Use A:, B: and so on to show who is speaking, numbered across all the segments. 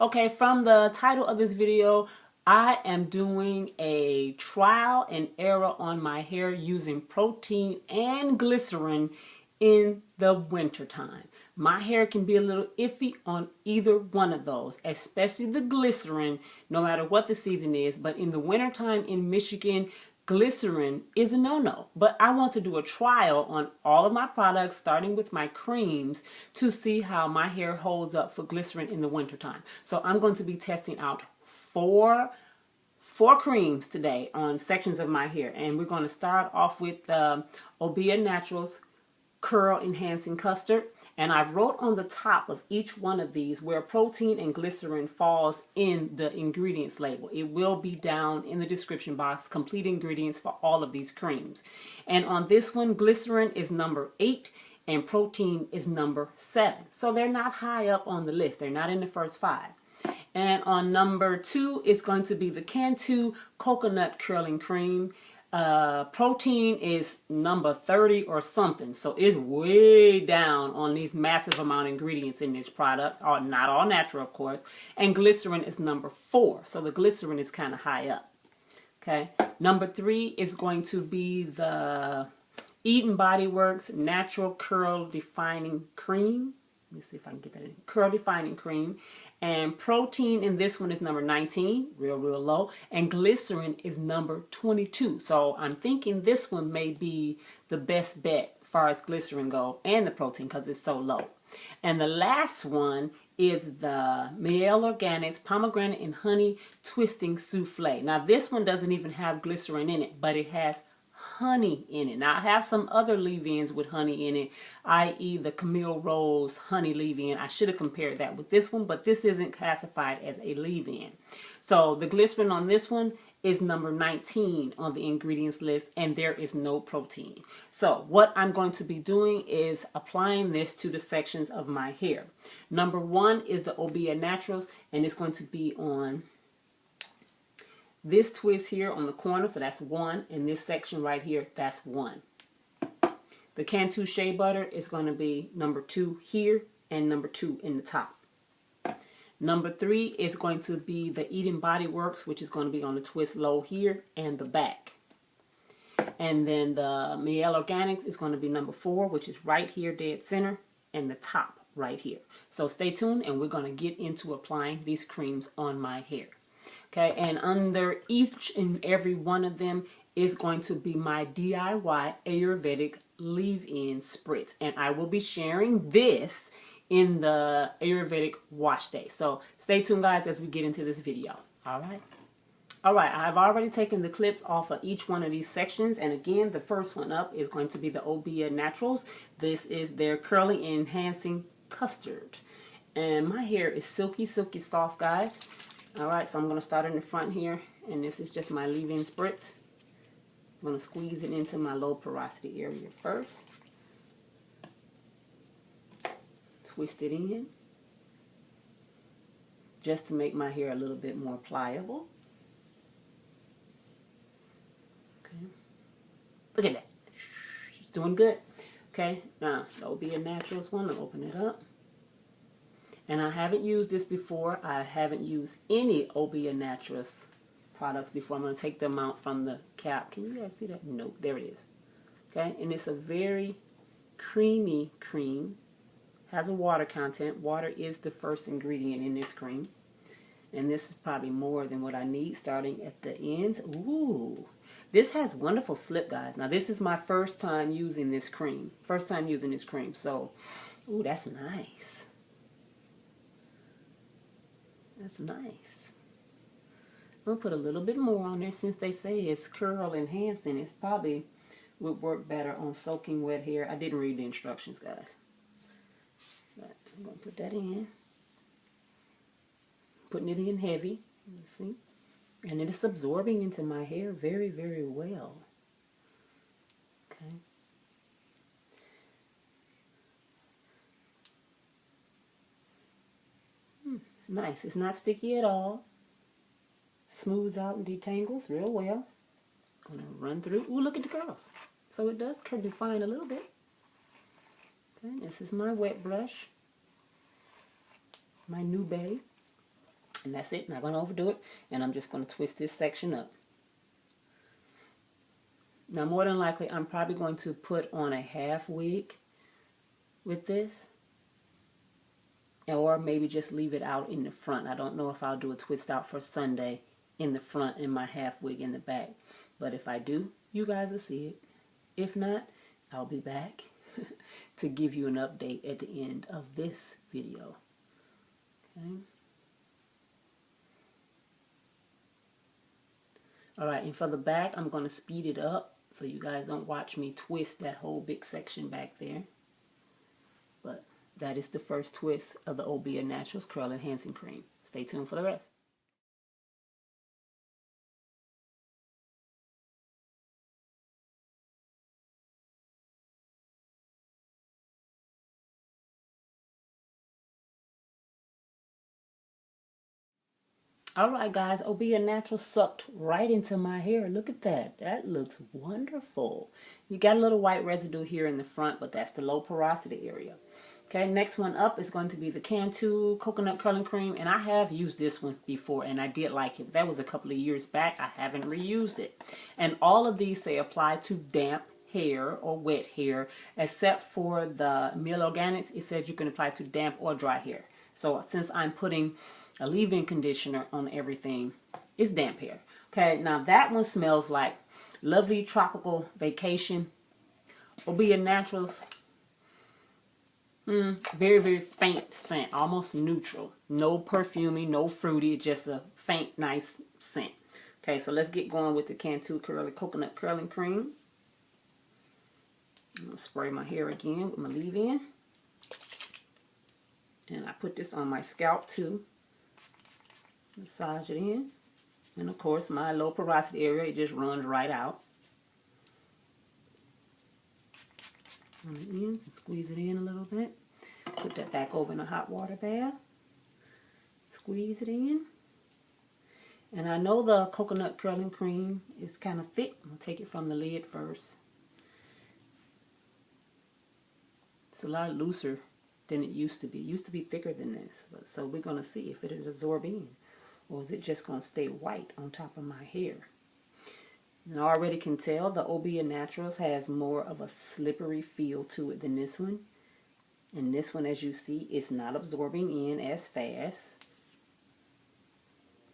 A: Okay, from the title of this video, I am doing a trial and error on my hair using protein and glycerin in the winter time. My hair can be a little iffy on either one of those, especially the glycerin, no matter what the season is. But in the wintertime in Michigan, glycerin is a no-no. But I want to do a trial on all of my products, starting with my creams, to see how my hair holds up for glycerin in the wintertime. So I'm going to be testing out four creams today on sections of my hair. And we're going to start off with Obia Naturals Curl Enhancing Custard. And I've wrote on the top of each one of these where protein and glycerin falls in the ingredients label. It will be down in the description box, complete ingredients for all of these creams. And on this one, glycerin is number 8 and protein is number 7. So they're not high up on the list. They're not in the first 5. And on number 2 is going to be the Cantu Coconut Curling Cream. Protein is number 30 or something, so it's way down on these massive amount of ingredients in this product, or not all natural, of course. And glycerin is number 4, so the glycerin is kind of high up. Okay, number 3 is going to be the Eden Body Works Natural Curl Defining Cream. Let me see if I can get that in. Curl Defining Cream. And protein in this one is number 19, real low. And glycerin is number 22. So I'm thinking this one may be the best bet as far as glycerin go and the protein because it's so low. And the last one is the Miele Organics Pomegranate and Honey Twisting Souffle. Now this one doesn't even have glycerin in it, but it has honey in it. Now I have some other leave-ins with honey in it, i.e. the Camille Rose honey leave-in. I should have compared that with this one, but this isn't classified as a leave-in. So the glycerin on this one is number 19 on the ingredients list, and there is no protein. So what I'm going to be doing is applying this to the sections of my hair. Number 1 is the Obia Naturals, and it's going to be on this twist here on the corner, so that's 1, and this section right here, that's 1. The Cantu Shea Butter is going to be number 2 here and number 2 in the top. Number 3 is going to be the Eden Body Works, which is going to be on the twist low here and the back. And then the Miele Organics is going to be number 4, which is right here dead center, and the top right here. So stay tuned, and we're going to get into applying these creams on my hair. Okay, and under each and every one of them is going to be my DIY Ayurvedic leave-in spritz. And I will be sharing this in the Ayurvedic wash day. So stay tuned, guys, as we get into this video. All right. I've already taken the clips off of each one of these sections. And again, the first one up is going to be the Obia Naturals. This is their Curling Enhancing Custard. And my hair is silky, silky soft, guys. Alright, so I'm going to start in the front here, and this is just my leave-in spritz. I'm going to squeeze it into my low porosity area first. Twist it in, just to make my hair a little bit more pliable. Okay, look at that. She's doing good. Okay, now, so it'll be a Naturals one. I'll open it up. And I haven't used this before. I haven't used any Obia Naturals products before. I'm going to take them out from the cap. Can you guys see that? Nope, there it is. Okay, and it's a very creamy cream. Has a water content. Water is the first ingredient in this cream. And this is probably more than what I need starting at the ends. Ooh, this has wonderful slip, guys. Now this is my first time using this cream. So, ooh, that's nice. That's nice. I'm going to put a little bit more on there since they say it's curl enhancing. It probably would work better on soaking wet hair. I didn't read the instructions, guys. But I'm going to put that in. Putting it in heavy. You see? And it is absorbing into my hair very, very well. Okay. Nice. It's not sticky at all. Smooths out and detangles real well. Gonna run through. Ooh, look at the curls. So it does define a little bit. Okay, this is my wet brush. My new bay. And that's it. Not going to overdo it. And I'm just going to twist this section up. Now, more than likely, I'm probably going to put on a half wig with this. Or maybe just leave it out in the front. I don't know if I'll do a twist out for Sunday in the front and my half wig in the back. But if I do, you guys will see it. If not, I'll be back to give you an update at the end of this video. Okay. Alright, and for the back, I'm going to speed it up so you guys don't watch me twist that whole big section back there. But that is the first twist of the Obia Naturals Curl Enhancing Cream. Stay tuned for the rest. Alright guys, Obia Natural sucked right into my hair. Look at that. That looks wonderful. You got a little white residue here in the front, but that's the low porosity area. Okay, next one up is going to be the Cantu Coconut Curling Cream. And I have used this one before and I did like it. That was a couple of years back. I haven't reused it. And all of these say apply to damp hair or wet hair, except for the Mill Organics. It says you can apply to damp or dry hair. So since I'm putting a leave-in conditioner on everything, it's damp hair. Okay, now that one smells like lovely tropical vacation. Obia Naturals, very, very faint scent, almost neutral. No perfumey, no fruity, just a faint, nice scent. Okay, so let's get going with the Cantu Coconut Curling Cream. I'm going to spray my hair again with my leave-in. And I put this on my scalp too. Massage it in. And of course, my low porosity area, it just runs right out. On the ends, and squeeze it in a little bit. Put that back over in a hot water bath. Squeeze it in. And I know the coconut curling cream is kind of thick. I'm going to take it from the lid first. It's a lot looser than it used to be. It used to be thicker than this. So we're going to see if it'll absorb in. Or is it just going to stay white on top of my hair? And I already can tell the Obia Naturals has more of a slippery feel to it than this one. And this one, as you see, is not absorbing in as fast.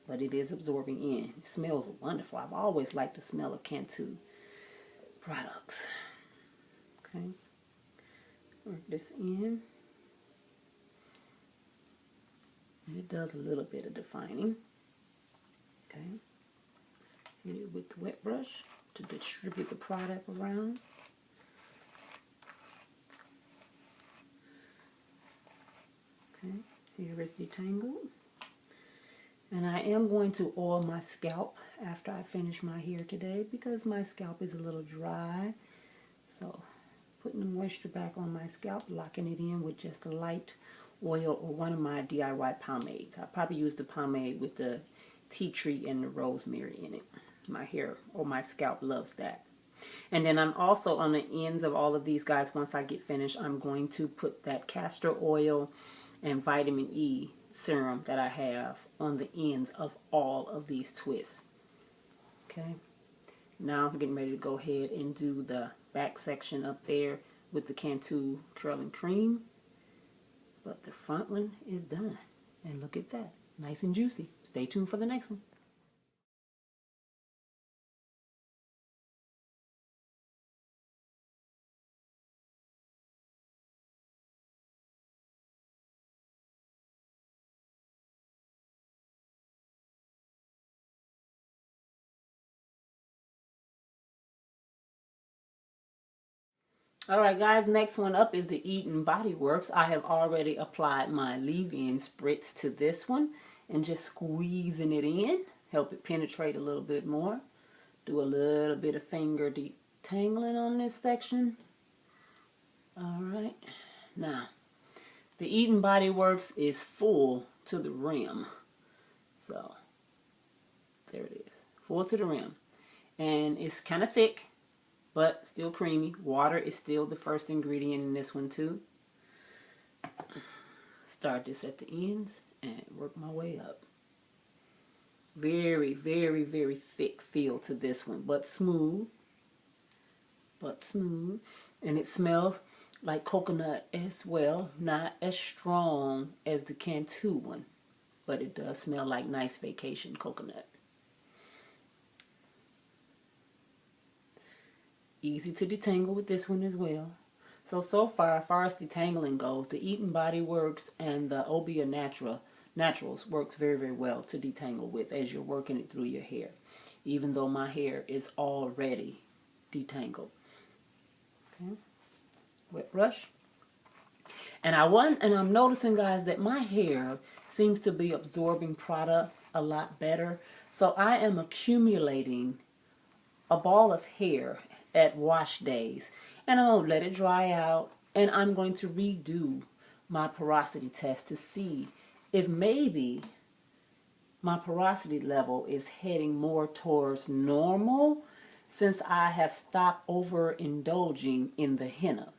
A: But it is absorbing in. It smells wonderful. I've always liked the smell of Cantu products. Okay. Work this in. And it does a little bit of defining. Okay. Hit it with the wet brush to distribute the product around. Okay. Here is detangled. And I am going to oil my scalp after I finish my hair today because my scalp is a little dry. So putting the moisture back on my scalp, locking it in with just a light oil or one of my DIY pomades. I probably use the pomade with the tea tree and the rosemary in it. My hair or my scalp loves that. And then I'm also on the ends of all of these guys, once I get finished, I'm going to put that castor oil and vitamin E serum that I have on the ends of all of these twists. Okay. Now I'm getting ready to go ahead and do the back section up there with the Cantu Curling Cream. But the front one is done. And look at that. Nice and juicy. Stay tuned for the next one. Alright guys, next one up is the Eden Body Works. I have already applied my leave-in spritz to this one and just squeezing it in, help it penetrate a little bit more. Do a little bit of finger detangling on this section. Alright, now the Eden Body Works is full to the rim. So, there it is, full to the rim. And it's kind of thick, but still creamy. Water is still the first ingredient in this one too. Start this at the ends and work my way up. Very, very, very thick feel to this one, but smooth. And it smells like coconut as well. Not as strong as the Cantu one, but it does smell like nice vacation coconut. Easy to detangle with this one as well. So far, as far as detangling goes, the Eton Body Works and the Obia Naturals works very, very well to detangle with as you're working it through your hair, even though my hair is already detangled. Okay, wet brush. And I'm noticing, guys, that my hair seems to be absorbing product a lot better. So I am accumulating a ball of hair at wash days, and I'm going to let it dry out, and I'm going to redo my porosity test to see if maybe my porosity level is heading more towards normal since I have stopped overindulging in the henna.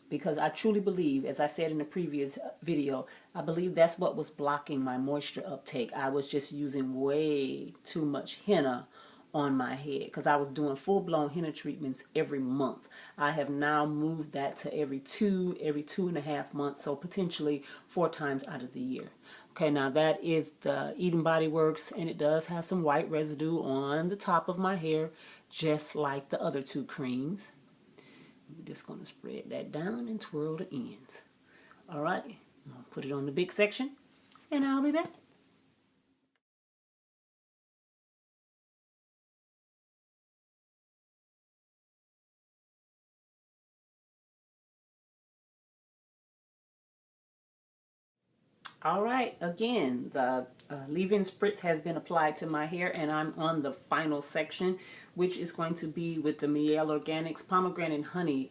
A: Because I truly believe, as I said in the previous video, I believe that's what was blocking my moisture uptake. I was just using way too much henna on my head because I was doing full-blown henna treatments every month. I have now moved that to every 2.5 months, so potentially 4 times out of the year. Okay, now that is the Eton Body Works, and it does have some white residue on the top of my hair, just like the other 2 creams. I'm just going to spread that down and twirl the ends. All right, I'm going to put it on the big section, and I'll be back. All right, again, the leave-in spritz has been applied to my hair, and I'm on the final section, which is going to be with the Miele Organics Pomegranate Honey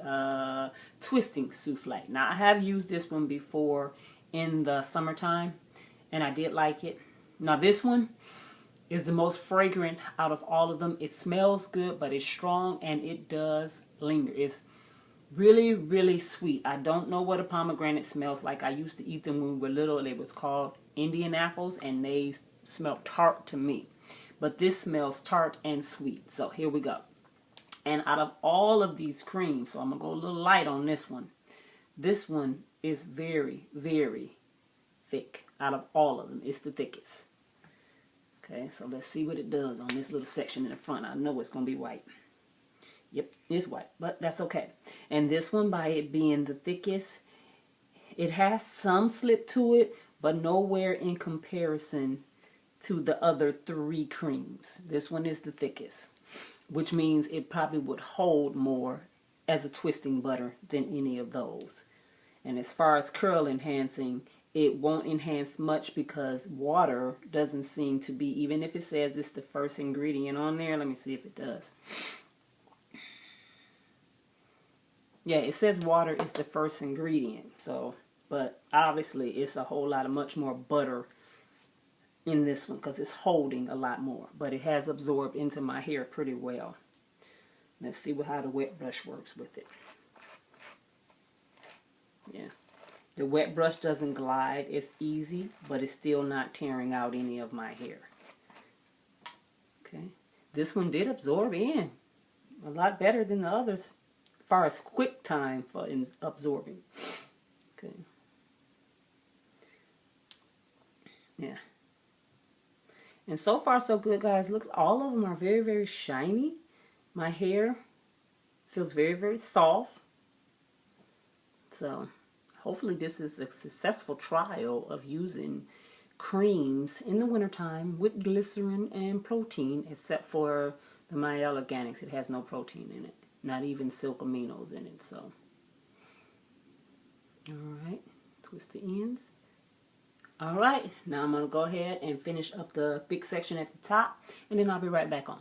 A: Twisting Souffle. Now, I have used this one before in the summertime, and I did like it. Now, this one is the most fragrant out of all of them. It smells good, but it's strong, and it does linger. It's really, really sweet. I don't know what a pomegranate smells like. I used to eat them when we were little. It was called Indian apples, and they smelled tart to me. But this smells tart and sweet. So here we go. And out of all of these creams, so I'm going to go a little light on this one. This one is very, very thick. Out of all of them, it's the thickest. Okay, so let's see what it does on this little section in the front. I know it's going to be white. Yep, it's white, but that's okay. And this one, by it being the thickest, it has some slip to it, but nowhere in comparison to the other 3 creams. This one is the thickest, which means it probably would hold more as a twisting butter than any of those. And as far as curl enhancing, it won't enhance much because water doesn't seem to be, even if it says it's the first ingredient on there. Let me see if it does. Yeah, it says water is the first ingredient. So, but obviously it's a whole lot of much more butter in this one because it's holding a lot more. But it has absorbed into my hair pretty well. Let's see how the wet brush works with it. Yeah. The wet brush doesn't glide. It's easy, but it's still not tearing out any of my hair. Okay. This one did absorb in a lot better than the others. As far as quick time for absorbing. Okay. Yeah. And so far so good, guys. Look, all of them are very, very shiny. My hair feels very, very soft. So hopefully this is a successful trial of using creams in the wintertime with glycerin and protein, except for the Miele Organics. It has no protein in it. Not even silk aminos in it, so. Alright, twist the ends. Alright, now I'm going to go ahead and finish up the big section at the top, and then I'll be right back on.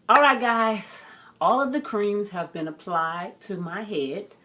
A: Alright guys, all of the creams have been applied to my head.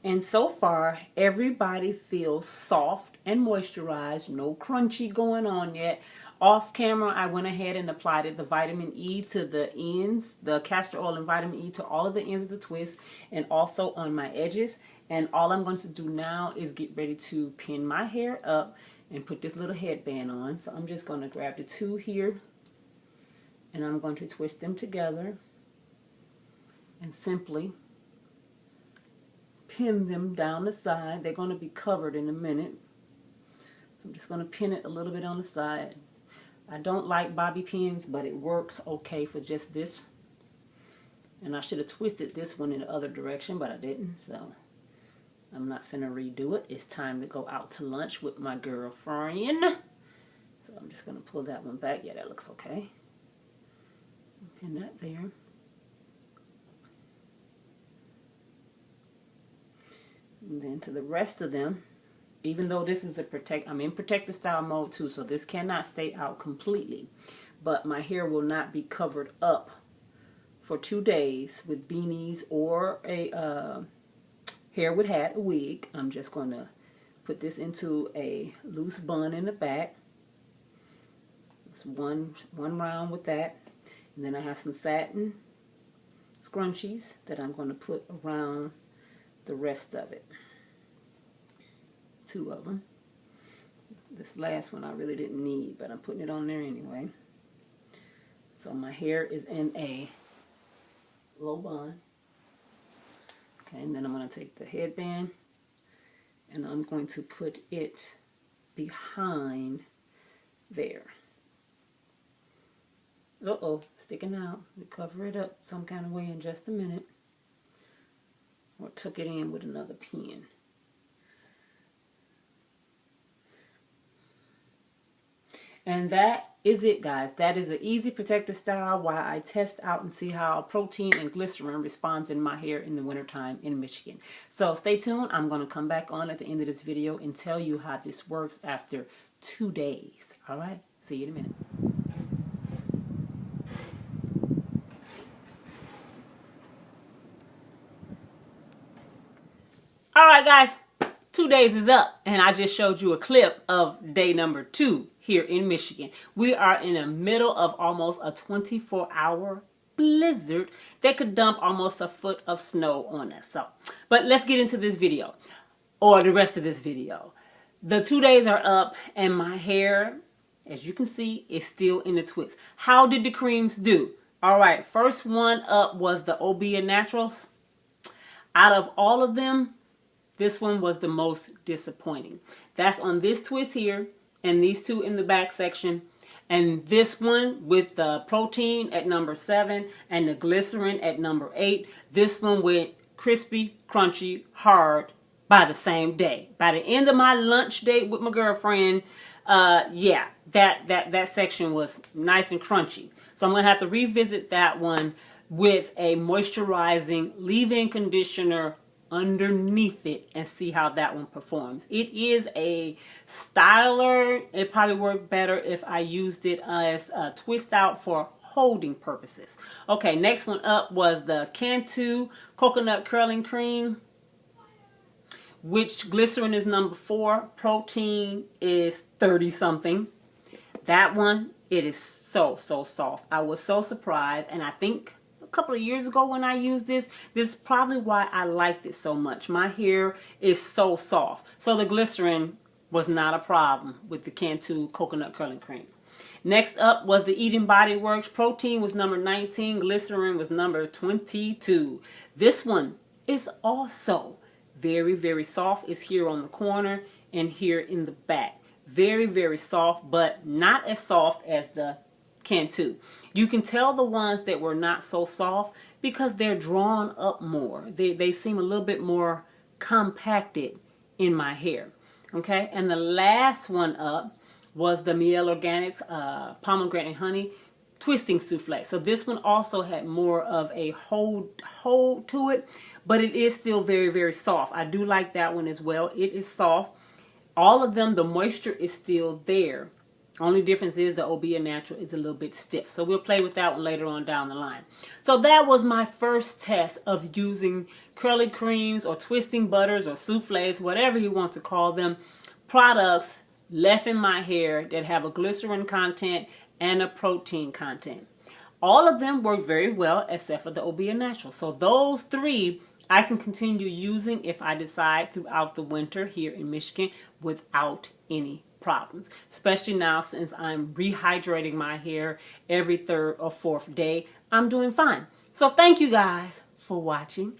A: And so far, everybody feels soft and moisturized. No crunchy going on yet. Off camera, I went ahead and applied the vitamin E to the ends, the castor oil and vitamin E to all of the ends of the twist, and also on my edges. And all I'm going to do now is get ready to pin my hair up and put this little headband on. So I'm just going to grab the two here, and I'm going to twist them together and simply pin them down the side. They're going to be covered in a minute. So I'm just going to pin it a little bit on the side. I don't like bobby pins, but it works okay for just this. And I should have twisted this one in the other direction, but I didn't. So I'm not finna redo it. It's time to go out to lunch with my girlfriend. So I'm just going to pull that one back. Yeah, that looks okay. Pin that there. And then to the rest of them, even though this is I'm in protective style mode too, so this cannot stay out completely. But my hair will not be covered up for 2 days with beanies or a hair with hat, a wig. I'm just going to put this into a loose bun in the back. It's one round with that. And then I have some satin scrunchies that I'm going to put around the rest of it. 2 of them. This last one I really didn't need, but I'm putting it on there anyway. So my hair is in a low bun. Okay, and then I'm going to take the headband and I'm going to put it behind there. Uh-oh, sticking out. We'll cover it up some kind of way in just a minute. Or tuck it in with another pin. And that is it, guys. That is an easy protective style while I test out and see how protein and glycerin responds in my hair in the wintertime in Michigan. So stay tuned. I'm going to come back on at the end of this video and tell you how this works after 2 days. All right? See you in a minute. All right, guys. 2 days is up, and I just showed you a clip of day number 2 here in Michigan. We are in the middle of almost a 24-hour blizzard that could dump almost a foot of snow on us. So, but let's get into this video, or the rest of this video. The 2 days are up, and my hair, as you can see, is still in the twist. How did the creams do? All right, first one up was the Obia Naturals. Out of all of them, this one was the most disappointing. That's on this twist here, and these two in the back section. And this one with the protein at number 7 and the glycerin at number 8. This one went crispy, crunchy, hard by the same day. By the end of my lunch date with my girlfriend, yeah, that section was nice and crunchy. So I'm going to have to revisit that one with a moisturizing leave-in conditioner underneath it and see how that one performs. It is a styler. It probably worked better if I used it as a twist out for holding purposes. Okay, next one up was the Cantu Coconut Curling Cream, which glycerin is number 4, protein is 30 something. That one, it is so soft. I was so surprised, and I think couple of years ago when I used this is probably why I liked it so much. My hair is so soft. So the glycerin was not a problem with the Cantu Coconut Curling Cream. Next up was the Eden Body Works. Protein was number 19. Glycerin was number 22. This one is also very soft. It's here on the corner and here in the back. Very soft, but not as soft as the Cantu. You can tell the ones that were not so soft because they're drawn up more. They seem a little bit more compacted in my hair. Okay, and the last one up was the Miele Organics Pomegranate and Honey Twisting Souffle. So this one also had more of a hold to it, but it is still very soft. I do like that one as well. It is soft. All of them, the moisture is still there. Only difference is the Obia Natural is a little bit stiff. So we'll play with that one later on down the line. So that was my first test of using curly creams or twisting butters or souffles, whatever you want to call them, products left in my hair that have a glycerin content and a protein content. All of them work very well except for the Obia Natural. So those three I can continue using if I decide throughout the winter here in Michigan without any problems, especially now since I'm rehydrating my hair every third or fourth day. I'm doing fine. So thank you guys for watching.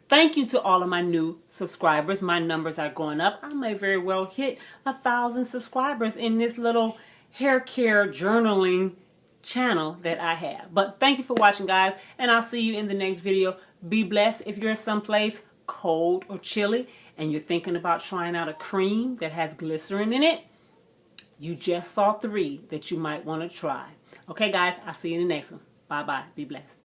A: Thank you to all of my new subscribers. My numbers are going up. I may very well hit 1,000 subscribers in this little hair care journaling channel that I have. But thank you for watching, guys, and I'll see you in the next video. Be blessed. If you're someplace cold or chilly and you're thinking about trying out a cream that has glycerin in it, you just saw 3 that you might want to try. Okay, guys, I'll see you in the next one. Bye-bye. Be blessed.